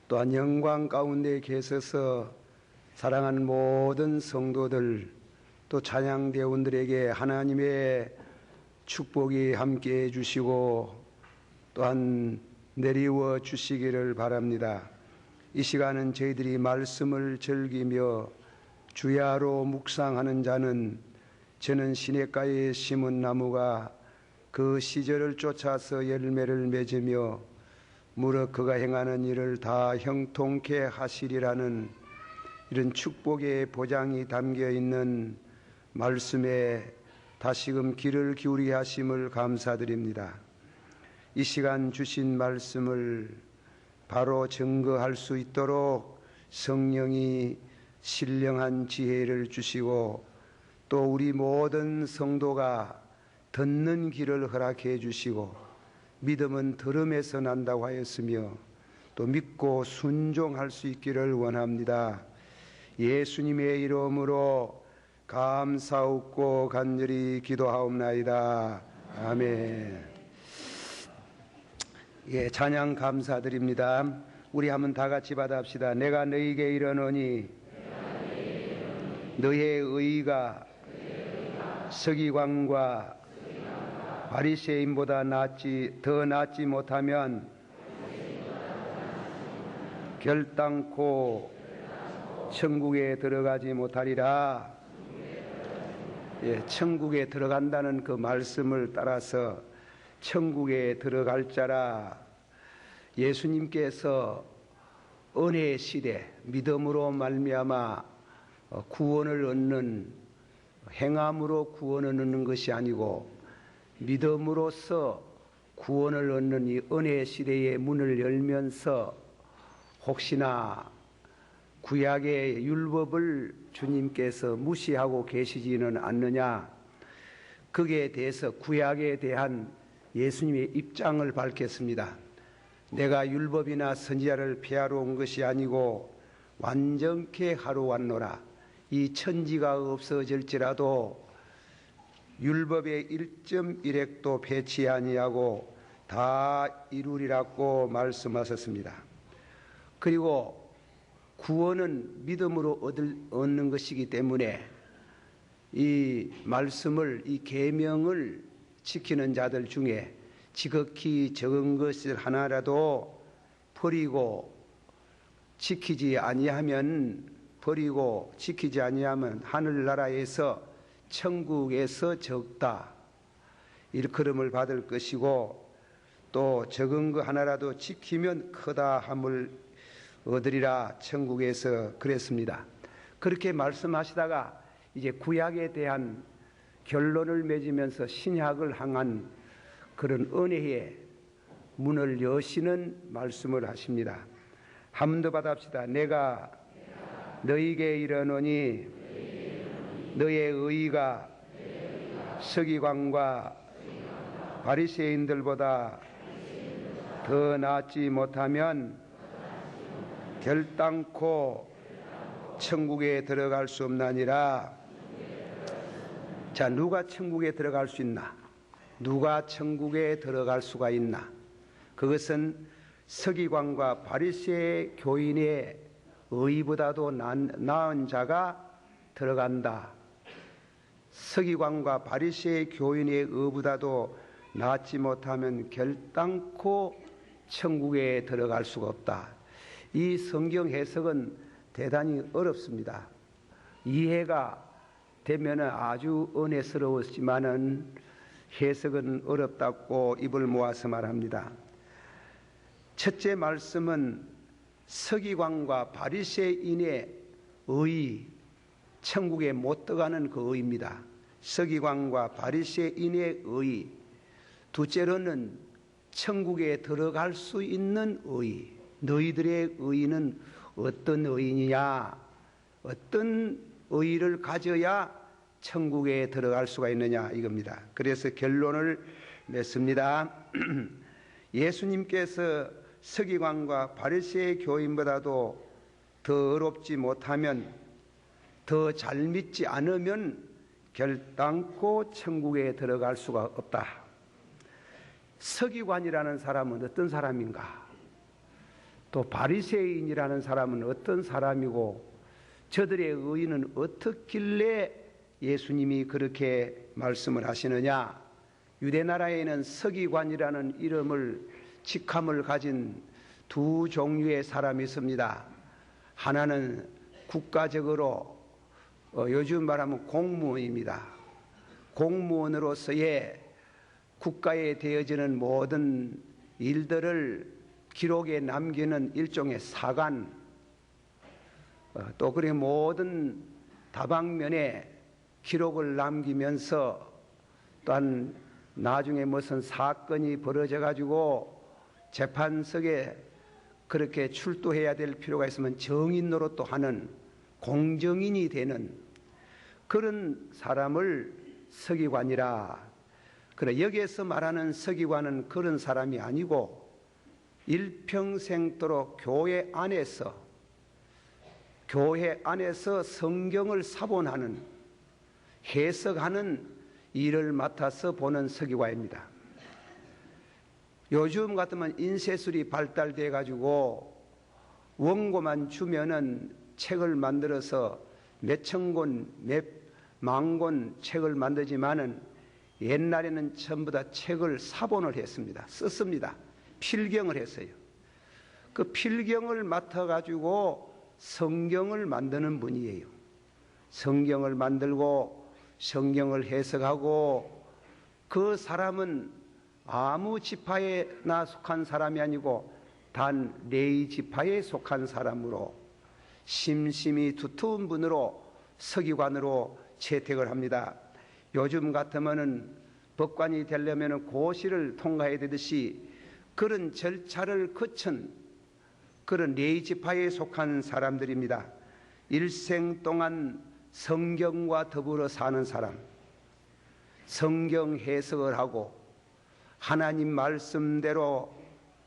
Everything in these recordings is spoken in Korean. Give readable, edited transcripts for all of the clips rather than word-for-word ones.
또한 영광 가운데 계셔서 사랑하는 모든 성도들 또 찬양대원들에게 하나님의 축복이 함께해 주시고 또한 내리워 주시기를 바랍니다. 이 시간은 저희들이 말씀을 즐기며 주야로 묵상하는 자는 저는 시냇가에 심은 나무가 그 시절을 쫓아서 열매를 맺으며 무릇 그가 행하는 일을 다 형통케 하시리라는 이런 축복의 보장이 담겨 있는 말씀에 다시금 귀를 기울이게 하심을 감사드립니다. 이 시간 주신 말씀을 바로 증거할 수 있도록 성령이 신령한 지혜를 주시고 또 우리 모든 성도가 듣는 길을 허락해 주시고 믿음은 들음에서 난다고 하였으며 또 믿고 순종할 수 있기를 원합니다. 예수님의 이름으로 감사하고 간절히 기도하옵나이다. 아멘. 예, 찬양 감사드립니다. 우리 한번 다 같이 받아합시다. 내가 너희에게 이르노니 너의 의가 서기관과 바리새인보다 더 낫지 못하면 결단코 천국에 들어가지 못하리라. 예, 천국에 들어간다는 그 말씀을 따라서 천국에 들어갈 자라. 예수님께서 은혜의 시대 믿음으로 말미암아 구원을 얻는 행함으로 구원을 얻는 것이 아니고 믿음으로써 구원을 얻는 이 은혜의 시대의 문을 열면서 혹시나 구약의 율법을 주님께서 무시하고 계시지는 않느냐, 거기에 대해서 구약에 대한 예수님의 입장을 밝혔습니다. 내가 율법이나 선지자를 폐하러 온 것이 아니고 완전케 하러 왔노라. 이 천지가 없어질지라도 율법의 1.1획도 배치 아니하고 다 이루리라고 말씀하셨습니다. 그리고 구원은 믿음으로 얻는 것이기 때문에 이 말씀을, 이 계명을 지키는 자들 중에 지극히 적은 것을 하나라도 버리고 지키지 아니하면 하늘나라에서 천국에서 적다 일컬음을 받을 것이고, 또 적은 거 하나라도 지키면 크다 함을 얻으리라 천국에서 그랬습니다. 그렇게 말씀하시다가 이제 구약에 대한 결론을 맺으면서 신약을 향한 그런 은혜의 문을 여시는 말씀을 하십니다. 한 번 더 받아봅시다. 내가 너희에게 이르노니 너의 의가 서기관과 바리새인들보다 더 낫지 못하면 결단코 천국에 들어갈 수 없나니라. 자, 누가 천국에 들어갈 수 있나? 누가 천국에 들어갈 수가 있나? 그것은 서기관과 바리새 교인의 의보다도 나은 자가 들어간다. 서기관과 바리새 교인의 의보다도 낫지 못하면 결단코 천국에 들어갈 수가 없다. 이 성경 해석은 대단히 어렵습니다. 이해가 되면 아주 은혜스러웠지만은 해석은 어렵다고 입을 모아서 말합니다. 첫째 말씀은 서기관과 바리새인의 의, 천국에 못 들어가는 그 의입니다. 서기관과 바리새인의 의. 둘째로는 천국에 들어갈 수 있는 의. 너희들의 의는 어떤 의이냐? 어떤 의를 가져야 천국에 들어갈 수가 있느냐 이겁니다. 그래서 결론을 냈습니다. 예수님께서 서기관과 바리새 교인보다도 더 어렵지 못하면, 더 잘 믿지 않으면 결단코 천국에 들어갈 수가 없다. 서기관이라는 사람은 어떤 사람인가? 또 바리새인이라는 사람은 어떤 사람이고 저들의 의의는 어떻길래 예수님이 그렇게 말씀을 하시느냐? 유대 나라에는 서기관이라는 이름을 직함을 가진 두 종류의 사람이 있습니다. 하나는 국가적으로 요즘 말하면 공무원입니다. 공무원으로서의 국가에 되어지는 모든 일들을 기록에 남기는 일종의 사관, 또 그리고 모든 다방면에 기록을 남기면서 또한 나중에 무슨 사건이 벌어져 가지고 재판석에 그렇게 출두해야 될 필요가 있으면 정인 노릇도 하는 공정인이 되는 그런 사람을 서기관이라. 그래, 여기에서 말하는 서기관은 그런 사람이 아니고 일평생도록 교회 안에서 성경을 사본하는, 해석하는 일을 맡아서 보는 서기관입니다. 요즘 같으면 인쇄술이 발달돼 가지고 원고만 주면은 책을 만들어서 몇천 권, 몇만 권 책을 만들지만은 옛날에는 전부 다 책을 사본을 했습니다. 썼습니다. 필경을 했어요. 그 필경을 맡아 가지고 성경을 만드는 분이에요. 성경을 만들고 성경을 해석하고, 그 사람은 아무 지파에나 속한 사람이 아니고 단 레위 지파에 속한 사람으로 심심히 두터운 분으로 서기관으로 채택을 합니다. 요즘 같으면은 법관이 되려면 고시를 통과해야 되듯이 그런 절차를 거친 그런 레위 지파에 속한 사람들입니다. 일생 동안 성경과 더불어 사는 사람, 성경 해석을 하고 하나님 말씀대로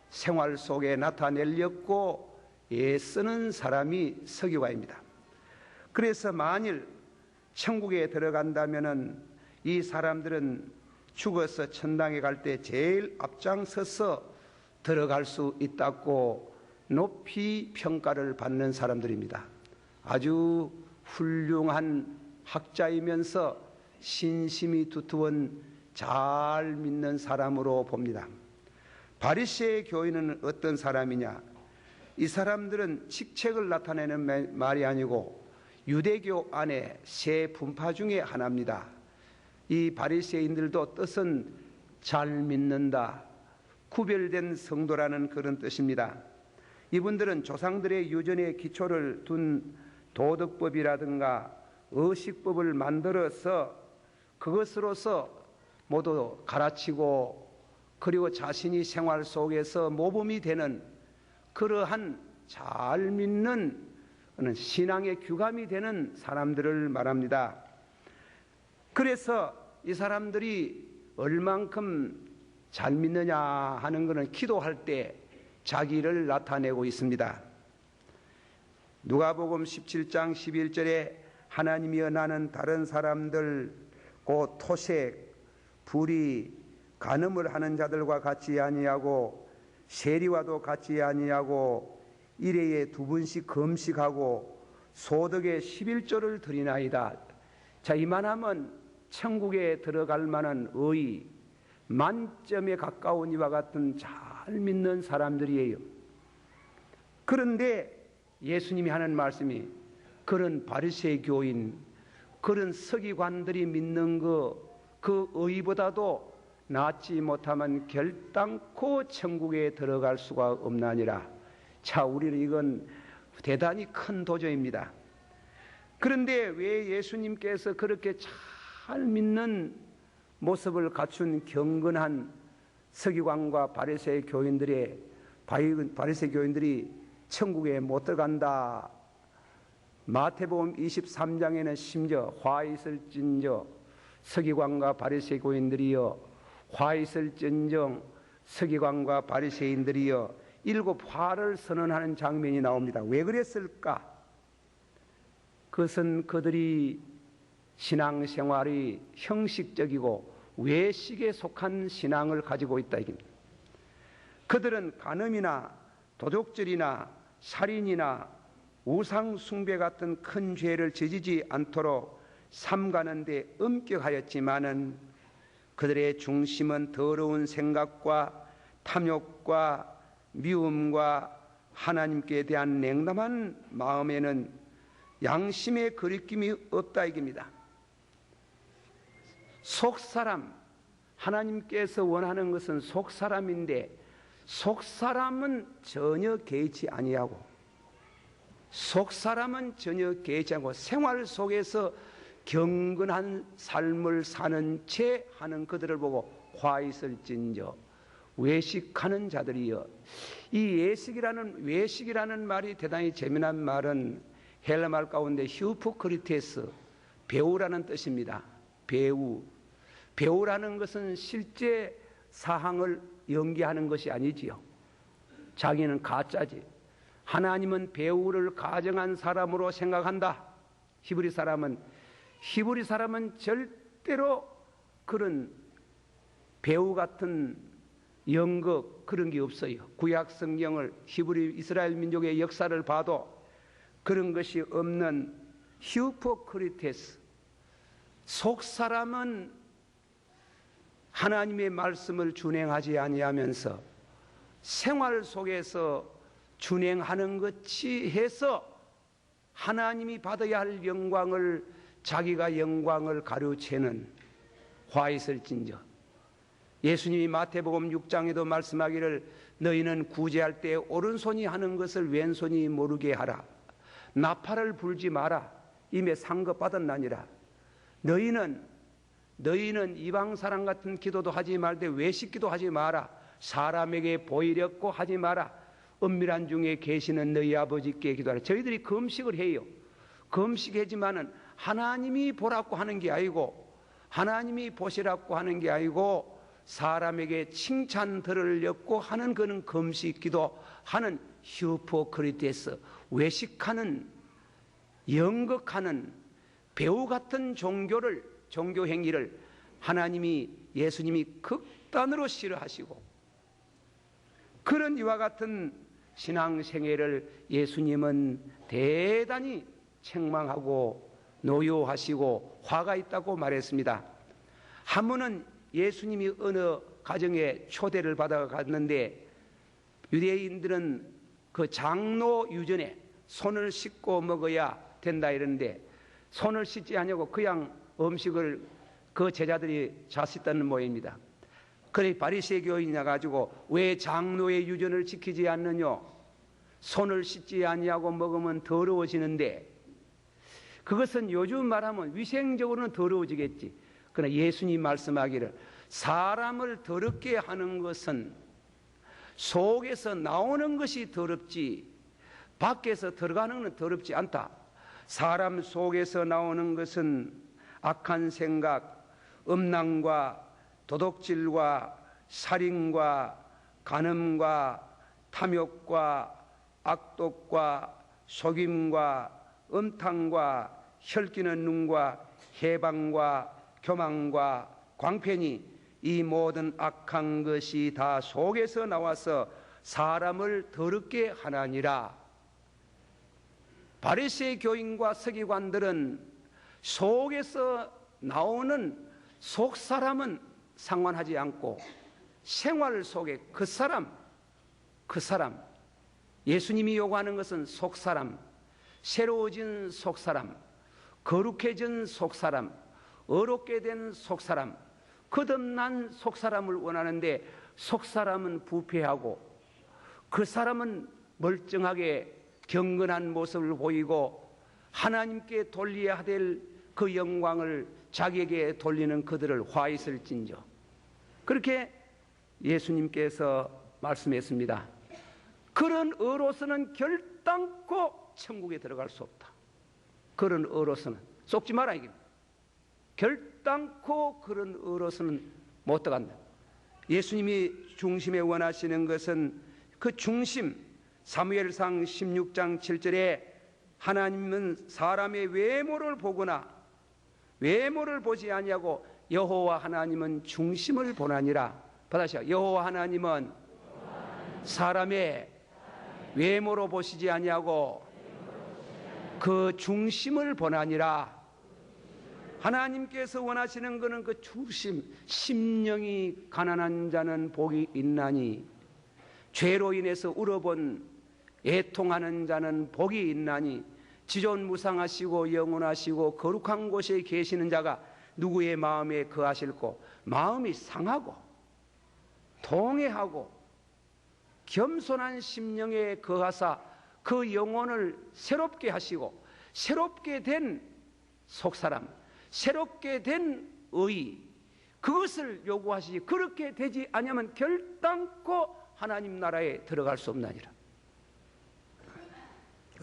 생활 속에 나타내려고 애쓰는 사람이 서기관입니다. 그래서 만일 천국에 들어간다면은 이 사람들은 죽어서 천당에 갈 때 제일 앞장서서 들어갈 수 있다고 높이 평가를 받는 사람들입니다. 아주 훌륭한 학자이면서 신심이 두터운 잘 믿는 사람으로 봅니다. 바리새의 교인은 어떤 사람이냐? 이 사람들은 직책을 나타내는 말이 아니고 유대교 안에 세 분파 중에 하나입니다. 이 바리새인들도 뜻은 잘 믿는다, 구별된 성도라는 그런 뜻입니다. 이분들은 조상들의 유전의 기초를 둔 도덕법이라든가 의식법을 만들어서 그것으로서 모두 가르치고, 그리고 자신이 생활 속에서 모범이 되는 그러한 잘 믿는 신앙의 규감이 되는 사람들을 말합니다. 그래서 이 사람들이 얼만큼 잘 믿느냐 하는 것은 기도할 때 자기를 나타내고 있습니다. 누가복음 17장 11절에 하나님이여 나는 다른 사람들 곧 토색, 불의, 간음을 하는 자들과 같이 아니하고 세리와도 같이 아니하고 일회에 2번씩 금식하고 소득의 11조를 드리나이다. 자, 이만하면 천국에 들어갈 만한 의의, 만점에 가까운 이와 같은 잘 믿는 사람들이에요. 그런데 예수님이 하는 말씀이 그런 바리새의 교인, 그런 서기관들이 믿는 그 의보다도 낫지 못하면 결단코 천국에 들어갈 수가 없나니라. 자, 우리는 이건 대단히 큰 도전입니다. 그런데 왜 예수님께서 그렇게 잘 믿는 모습을 갖춘 경건한 서기관과 바리새의 교인들이 천국에 못 들어간다. 마태복음 23장에는 심지어 화 있을진저 서기관과 바리새의 교인들이여, 화 있을진정 서기관과 바리새인들이여 7 화를 선언하는 장면이 나옵니다. 왜 그랬을까? 그것은 그들이 신앙생활이 형식적이고 외식에 속한 신앙을 가지고 있다 이깁니다. 그들은 간음이나 도둑질이나 살인이나 우상 숭배 같은 큰 죄를 저지지 않도록 삼가는 데 엄격하였지만은 그들의 중심은 더러운 생각과 탐욕과 미움과 하나님께 대한 냉담한 마음에는 양심의 거리낌이 없다 이깁니다. 속사람, 하나님께서 원하는 것은 속사람인데 속사람은 전혀 개의치 아니하고 속사람은 전혀 개의치 않고 생활 속에서 경건한 삶을 사는 채 하는 그들을 보고 화 있을진저 외식하는 자들이여. 이 외식이라는 말이 대단히 재미난 말은 헬라 말 가운데 휴포크리테스, 배우라는 뜻입니다. 배우라는 것은 실제 사항을 연기하는 것이 아니지요. 자기는 가짜지. 하나님은 배우를 가정한 사람으로 생각한다. 히브리 사람은 절대로 그런 배우 같은 연극 그런 게 없어요. 구약 성경을 히브리 이스라엘 민족의 역사를 봐도 그런 것이 없는 휴포크리테스. 속사람은 하나님의 말씀을 준행하지 아니하면서 생활 속에서 준행하는 것이 해서 하나님이 받아야 할 영광을 자기가 영광을 가로채는 화 있을진저. 예수님이 마태복음 6장에도 말씀하기를 너희는 구제할 때 오른손이 하는 것을 왼손이 모르게 하라. 나팔을 불지 마라. 이미 상급 받았나니라. 너희는 이방 사람 같은 기도도 하지 말되 외식 기도하지 마라. 사람에게 보이려고 하지 마라. 은밀한 중에 계시는 너희 아버지께 기도하라. 저희들이 금식을 해요. 금식하지만은 하나님이 보라고 하는 게 아니고 하나님이 보시라고 하는 게 아니고 사람에게 칭찬 들으려고 하는 그는 금식 기도하는 휴포크리테스, 외식하는 연극하는 배우 같은 종교 행위를 예수님이 극단으로 싫어하시고 그런 이와 같은 신앙생애를 예수님은 대단히 책망하고 노여하시고 화가 있다고 말했습니다. 한 번은 예수님이 어느 가정에 초대를 받아 갔는데 유대인들은 그 장로 유전에 손을 씻고 먹어야 된다 이러는데 손을 씻지 않냐고 그냥 음식을 그 제자들이 잤었다는 모양입니다. 그래 바리새 교인이나 가지고 왜 장로의 유전을 지키지 않느냐? 손을 씻지 아니하고 먹으면 더러워지는데 그것은 요즘 말하면 위생적으로는 더러워지겠지. 그러나 예수님 말씀하기를 사람을 더럽게 하는 것은 속에서 나오는 것이 더럽지 밖에서 들어가는 것은 더럽지 않다. 사람 속에서 나오는 것은 악한 생각, 음란과 도둑질과 살인과 간음과 탐욕과 악독과 속임과 음탕과 혈기는 눈과 해방과 교만과 광편이 이 모든 악한 것이 다 속에서 나와서 사람을 더럽게 하나니라. 바리새 교인과 서기관들은 속에서 나오는 속사람은 상관하지 않고 생활 속에 그 사람 예수님이 요구하는 것은 속사람, 새로워진 속사람, 거룩해진 속사람, 어렵게 된 속사람, 거듭난 속사람을 원하는데 속사람은 부패하고 그 사람은 멀쩡하게 경건한 모습을 보이고 하나님께 돌려야 될 그 영광을 자기에게 돌리는 그들을 화 있을진저. 그렇게 예수님께서 말씀했습니다. 그런 의로서는 결단코 천국에 들어갈 수 없다. 그런 의로서는 속지 마라 이게. 결단코 그런 의로서는 못 들어간다. 예수님이 중심에 원하시는 것은 그 중심, 사무엘상 16장 7절에 하나님은 사람의 외모를 보거나 외모를 보지 아니하고 여호와 하나님은 중심을 보나니라. 받아시오. 여호와 하나님은 사람의 외모로 보시지 아니하고 그 중심을 보나니라. 하나님께서 원하시는 것은 그 중심, 심령이 가난한 자는 복이 있나니, 죄로 인해서 울어본 애통하는 자는 복이 있나니, 지존무상하시고 영원하시고 거룩한 곳에 계시는 자가 누구의 마음에 거하실꼬. 마음이 상하고 통회하고 겸손한 심령에 거하사 그 영혼을 새롭게 하시고, 새롭게 된 속사람, 새롭게 된 의, 그것을 요구하시지, 그렇게 되지 아니하면 결단코 하나님 나라에 들어갈 수 없나니라.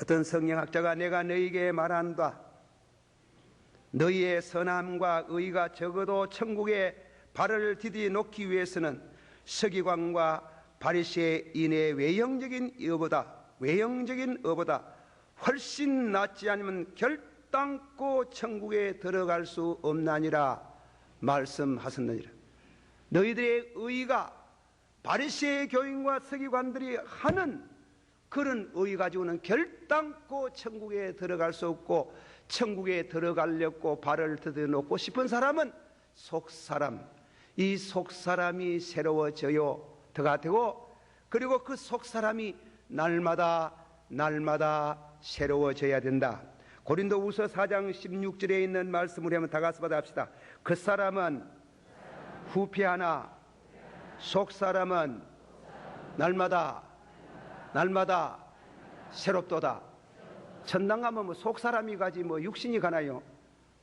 어떤 성경학자가 내가 너희에게 말한다. 너희의 선함과 의가 적어도 천국에 발을 디디 놓기 위해서는 서기관과 바리새인의 외형적인 의보다 훨씬 낫지 않으면 결단코 천국에 들어갈 수 없나니라 말씀하셨느니라. 너희들의 의가 바리새의 교인과 서기관들이 하는 그런 의 가지고는 결단코 천국에 들어갈 수 없고, 천국에 들어가려고 발을 디뎌놓고 싶은 사람은 속사람, 이 속사람이 새로워져요 더가 되고, 그리고 그 속사람이 날마다 새로워져야 된다. 고린도후서 4장 16절에 있는 말씀을 한번 다 같이 받아합시다. 그 사람은 후패하나 속사람은 날마다 새롭도다. 천당 가면 뭐 속사람이 가지 뭐 육신이 가나요?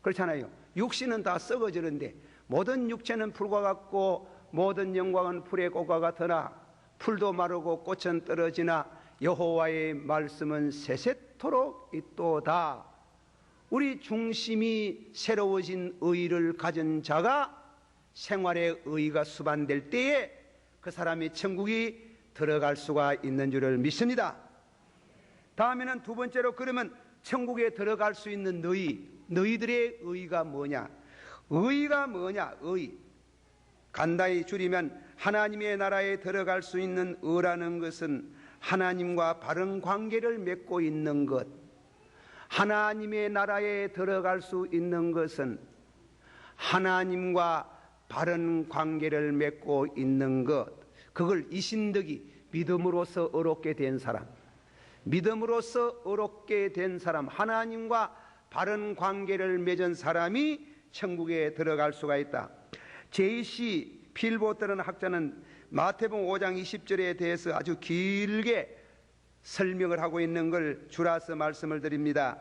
그렇잖아요. 육신은 다 썩어지는데 모든 육체는 풀과 같고 모든 영광은 풀의 꽃과 같으나 풀도 마르고 꽃은 떨어지나 여호와의 말씀은 세세토록 있도다. 우리 중심이 새로워진 의를 가진 자가 생활의 의가 수반될 때에 그 사람이 천국이 들어갈 수가 있는 줄을 믿습니다. 다음에는 두 번째로, 그러면 천국에 들어갈 수 있는 너희들의 의가 뭐냐? 의가 뭐냐? 의. 간단히 줄이면 하나님의 나라에 들어갈 수 있는 의라는 것은 하나님과 바른 관계를 맺고 있는 것. 하나님의 나라에 들어갈 수 있는 것은 하나님과 바른 관계를 맺고 있는 것. 그걸 이신덕이 믿음으로써 의롭게 된 사람, 믿음으로써 의롭게 된 사람, 하나님과 바른 관계를 맺은 사람이 천국에 들어갈 수가 있다. J.C. 필보트라는 학자는 마태복음 5장 20절에 대해서 아주 길게 설명을 하고 있는 걸 줄여서 말씀을 드립니다.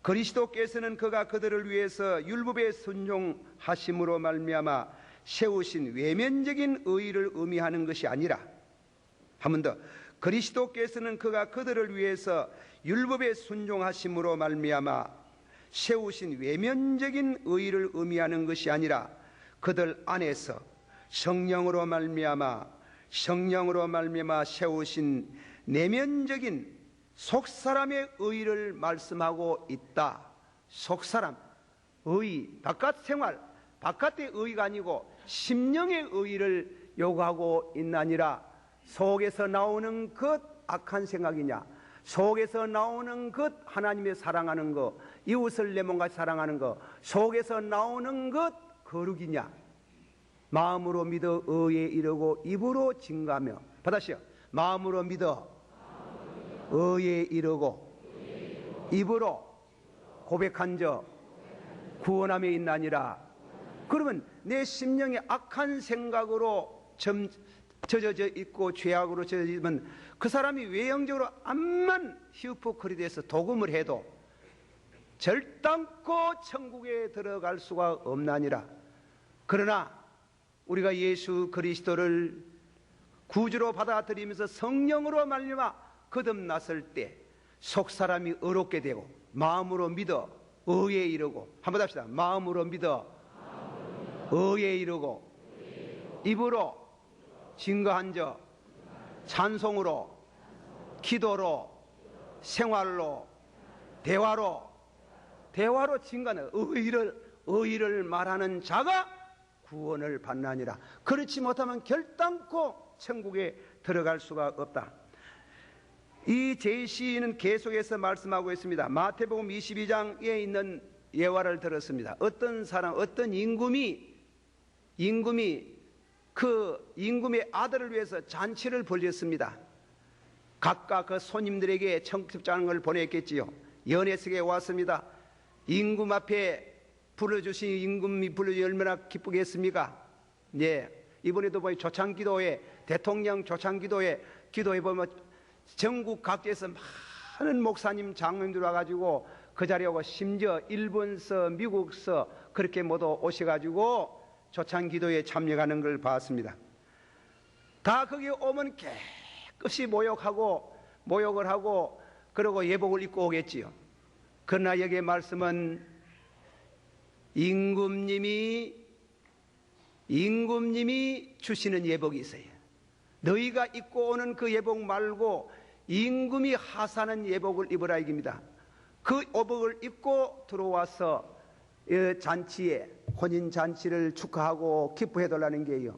그리스도께서는 그가 그들을 위해서 율법에 순종하심으로 말미암아 세우신 외면적인 의를 의미하는 것이 아니라, 한 번 더, 그리스도께서는 그가 그들을 위해서 율법에 순종하심으로 말미암아 세우신 외면적인 의를 의미하는 것이 아니라 그들 안에서 성령으로 말미암아 세우신 내면적인 속사람의 의를 말씀하고 있다. 속사람, 의, 바깥 생활, 바깥의 의가 아니고 심령의 의를 요구하고 있나니라. 속에서 나오는 것 악한 생각이냐, 속에서 나오는 것 하나님의 사랑하는 것, 이웃을 내 몸같이 사랑하는 것, 속에서 나오는 것 거룩이냐. 마음으로 믿어 의에 이르고 입으로 증거하며, 받아시오. 마음으로 믿어 의에 이르고 입으로 고백한 자 구원함에 있나니라. 그러면 내 심령에 악한 생각으로 젖어져 있고 죄악으로 젖어져 있으면 그 사람이 외형적으로 암만 히우포크리트에서 도금을 해도 절단코 천국에 들어갈 수가 없나니라. 그러나 우리가 예수 그리스도를 구주로 받아들이면서 성령으로 말미암아 거듭났을 때 속사람이 의롭게 되고 마음으로 믿어 의에 이르고, 한번 합시다. 마음으로 믿어 의에 이르고 입으로 증거한 자 찬송으로 기도로 생활로 대화로 증거하는 의를 말하는 자가 구원을 받나니라. 그렇지 못하면 결단코 천국에 들어갈 수가 없다. 이 제시는 계속해서 말씀하고 있습니다. 마태복음 22장에 있는 예화를 들었습니다. 어떤 사람, 어떤 임금이 그 임금의 아들을 위해서 잔치를 벌였습니다. 각각 그 손님들에게 청첩장을 보냈겠지요. 연회석에 왔습니다. 임금 앞에 불러주신 임금이 불러주니 얼마나 기쁘겠습니까? 네, 이번에도 보니 조창기도회, 대통령 조창기도회 기도해 보면 전국 각지에서 많은 목사님, 장로님들 와가지고 그 자리에 오고, 심지어 일본서, 미국서 그렇게 모두 오셔가지고 조창기도에 참여하는 걸 봤습니다. 다 거기 오면 깨끗이 모욕을 하고 그러고 예복을 입고 오겠지요. 그러나 여기에 말씀은 임금님이 주시는 예복이 있어요. 너희가 입고 오는 그 예복 말고 임금이 하사하는 예복을 입으라 이깁니다. 그 예복을 입고 들어와서 잔치에, 혼인 잔치를 축하하고 기뻐해 달라는 게요.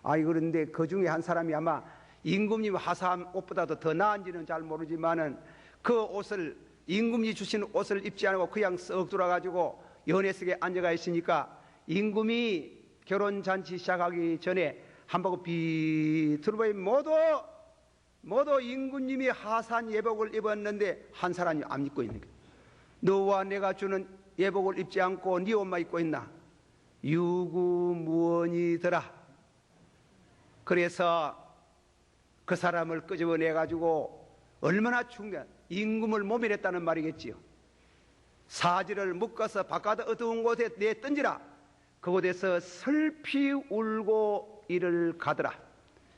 그런데 그 중에 한 사람이 아마 임금님 하사한 옷보다도 더 나은지는 잘 모르지만은 그 옷을, 임금이 주신 옷을 입지 않고 그냥 썩 돌아가지고 연회석에 앉아가 있으니까 임금이 결혼 잔치 시작하기 전에 한 바퀴 비틀어보니 모두 임금님이 하사한 예복을 입었는데 한 사람이 안 입고 있는 거예요. 너와 내가 주는 예복을 입지 않고 네 옷만 입고 있나? 유구무원이더라. 그래서 그 사람을 끄집어내가지고 얼마나 중요한 임금을 모면했다는 말이겠지요. 사지를 묶어서 바깥 어두운 곳에 내던지라. 그곳에서 슬피 울고 이를 가더라.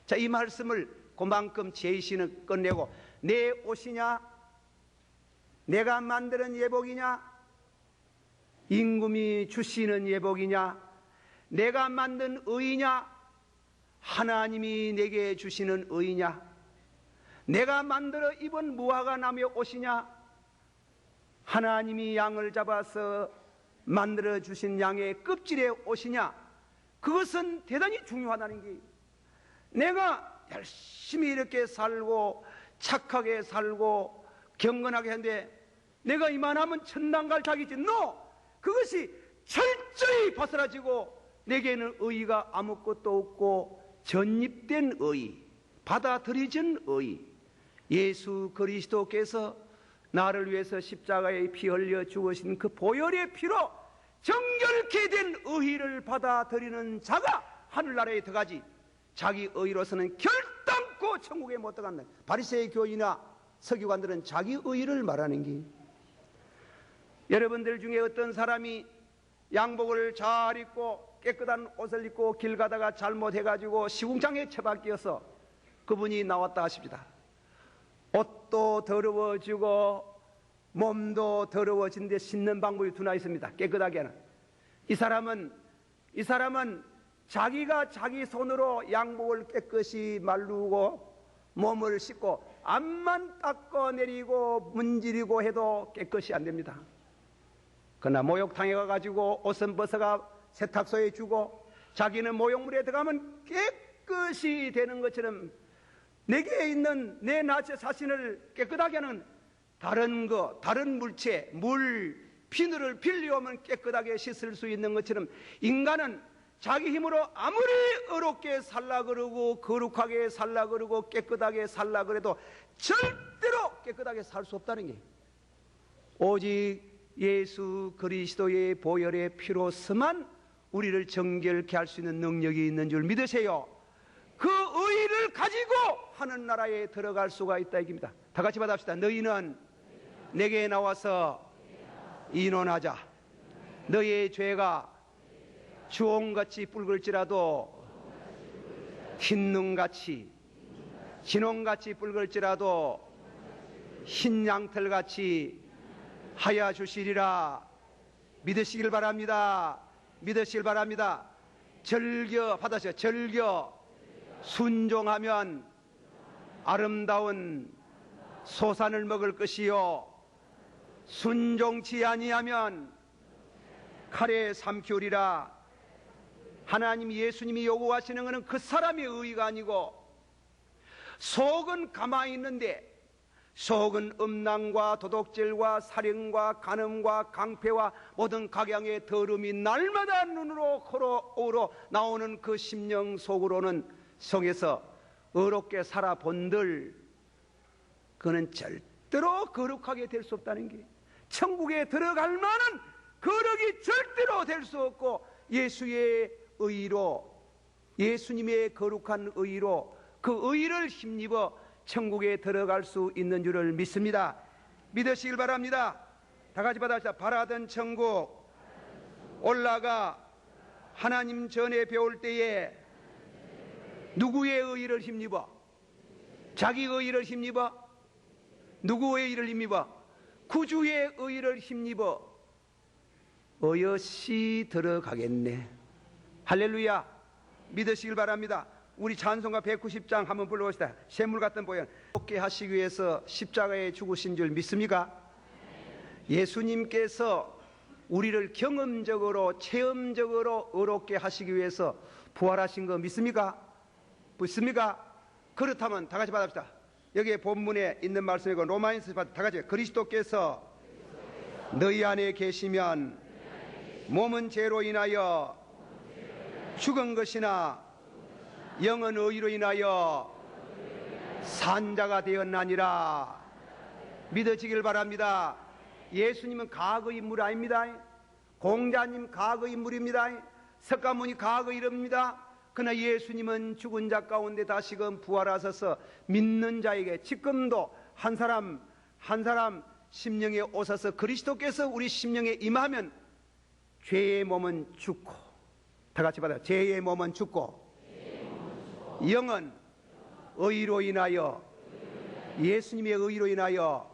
자, 이 말씀을 그만큼 제시는 끝내고, 내 옷이냐? 내가 만드는 예복이냐? 임금이 주시는 예복이냐? 내가 만든 의냐? 하나님이 내게 주시는 의냐? 내가 만들어 입은 무화과 나무의 옷이냐? 하나님이 양을 잡아서 만들어 주신 양의 껍질의 옷이냐? 그것은 대단히 중요하다는 게, 내가 열심히 이렇게 살고 착하게 살고 경건하게 하는데 내가 이만하면 천당 갈 자격이지. 그것이 철저히 벗어나지고 내게는 의의가 아무것도 없고 전입된 의의, 받아들여진 의의, 예수 그리스도께서 나를 위해서 십자가에 피 흘려 죽으신 그 보혈의 피로 정결케 된 의의를 받아들이는 자가 하늘나라에 들어가지, 자기 의의로서는 결단코 천국에 못 들어간다. 바리새의 교인이나 서기관들은 자기 의의를 말하는 게, 여러분들 중에 어떤 사람이 양복을 잘 입고 깨끗한 옷을 입고 길 가다가 잘못해가지고 시궁창에 처박혀서 그분이 나왔다 하십니다. 옷도 더러워지고 몸도 더러워진데 씻는 방법이 두나 있습니다. 깨끗하게 하는. 이 사람은 자기가 자기 손으로 양복을 깨끗이 말르고 몸을 씻고 앞만 닦아내리고 문지르고 해도 깨끗이 안 됩니다. 그러나 목욕탕에 가가지고 옷은 벗어가 세탁소에 주고 자기는 목욕물에 들어가면 깨끗이 되는 것처럼 내게 있는 내 자신을 깨끗하게 하는 다른 물체, 비누를 빌려오면 깨끗하게 씻을 수 있는 것처럼 인간은 자기 힘으로 아무리 어렵게 살라 그러고 거룩하게 살라 그러고 깨끗하게 살라 그래도 절대로 깨끗하게 살 수 없다는 게, 오직 예수 그리스도의 보혈의 피로서만 우리를 정결케 할 수 있는 능력이 있는 줄 믿으세요. 그 의의를 가지고 하는 나라에 들어갈 수가 있다 이깁니다. 다 같이 받아봅시다. 너희는 내게 나와서 인원하자. 너희의 죄가 주홍같이 붉을지라도 흰눈같이, 진홍같이 붉을지라도 흰 양털같이 하여 주시리라. 믿으시길 바랍니다. 믿으시길 바랍니다. 절겨 받으세요. 절겨 순종하면 아름다운 소산을 먹을 것이요, 순종치 아니하면 칼에 삼키우리라. 하나님 예수님이 요구하시는 것은 그 사람의 의의가 아니고, 속은 가만히 있는데 속은 음란과 도둑질과 살인과 간음과 강패와 모든 각양의 더러움이 날마다 눈으로 코로 오로 나오는 그 심령 속으로는 속에서 의롭게 살아본들 그는 절대로 거룩하게 될 수 없다는 게, 천국에 들어갈 만한 거룩이 절대로 될 수 없고, 예수의 의로, 예수님의 거룩한 의로 그 의를 힘입어 천국에 들어갈 수 있는 줄을 믿습니다. 믿으시길 바랍니다. 다 같이 받아봅시다. 바라던 천국 올라가 하나님 전에 배울 때에 누구의 의를 힘입어? 자기 의를 힘입어? 누구의 의를 힘입어? 구주의 의를 힘입어 어여시 들어가겠네. 할렐루야. 믿으시길 바랍니다. 우리 찬송가 190장 한번 불러봅시다. 샘물 같은 보혈. 얻게 하시기 위해서 십자가에 죽으신 줄 믿습니까? 예수님께서 우리를 경험적으로 체험적으로 의롭게 하시기 위해서 부활하신 거 믿습니까? 믿습니까? 그렇다면 다 같이 받읍시다. 여기에 본문에 있는 말씀이고 로마인서 다 같이, 그리스도께서 너희 안에 계시면 몸은 죄로 인하여 죽은 것이나 영은 의로 인하여 산자가 되었나니라. 믿어지길 바랍니다. 예수님은 과거 인물 아닙니다. 공자님 과거 인물입니다. 석가모니 과거 이릅니다. 그러나 예수님은 죽은 자 가운데 다시금 부활하셔서 믿는 자에게 지금도 한 사람 한 사람 심령에 오셔서 그리스도께서 우리 심령에 임하면 죄의 몸은 죽고, 다 같이 받아요. 죄의 몸은 죽고 영은 의로 인하여, 예수님의 의로 인하여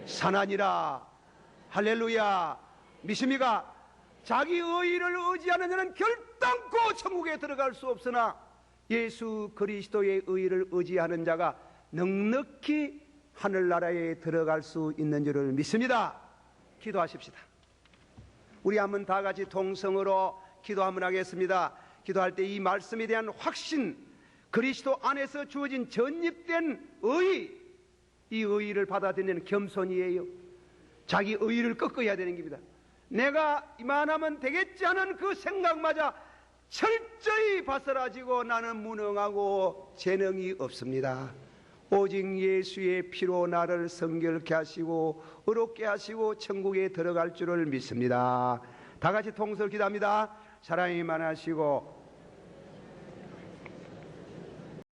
사나니라. 할렐루야. 믿습니까? 자기 의를 의지하는 자는 결단코 천국에 들어갈 수 없으나 예수 그리스도의 의를 의지하는 자가 넉넉히 하늘나라에 들어갈 수 있는 줄을 믿습니다. 기도하십시다. 우리 한번 다 같이 동성으로 기도 한번 하겠습니다. 기도할 때 이 말씀에 대한 확신, 그리스도 안에서 주어진 전입된 의, 이 의를 받아들이는 겸손이에요. 자기 의를 꺾어야 되는 겁니다. 내가 이만하면 되겠지 하는 그 생각마저 철저히 바스라지고 나는 무능하고 재능이 없습니다. 오직 예수의 피로 나를 성결케 하시고 의롭게 하시고 천국에 들어갈 줄을 믿습니다. 다 같이 통성을 기도합니다. 사랑이 많으시고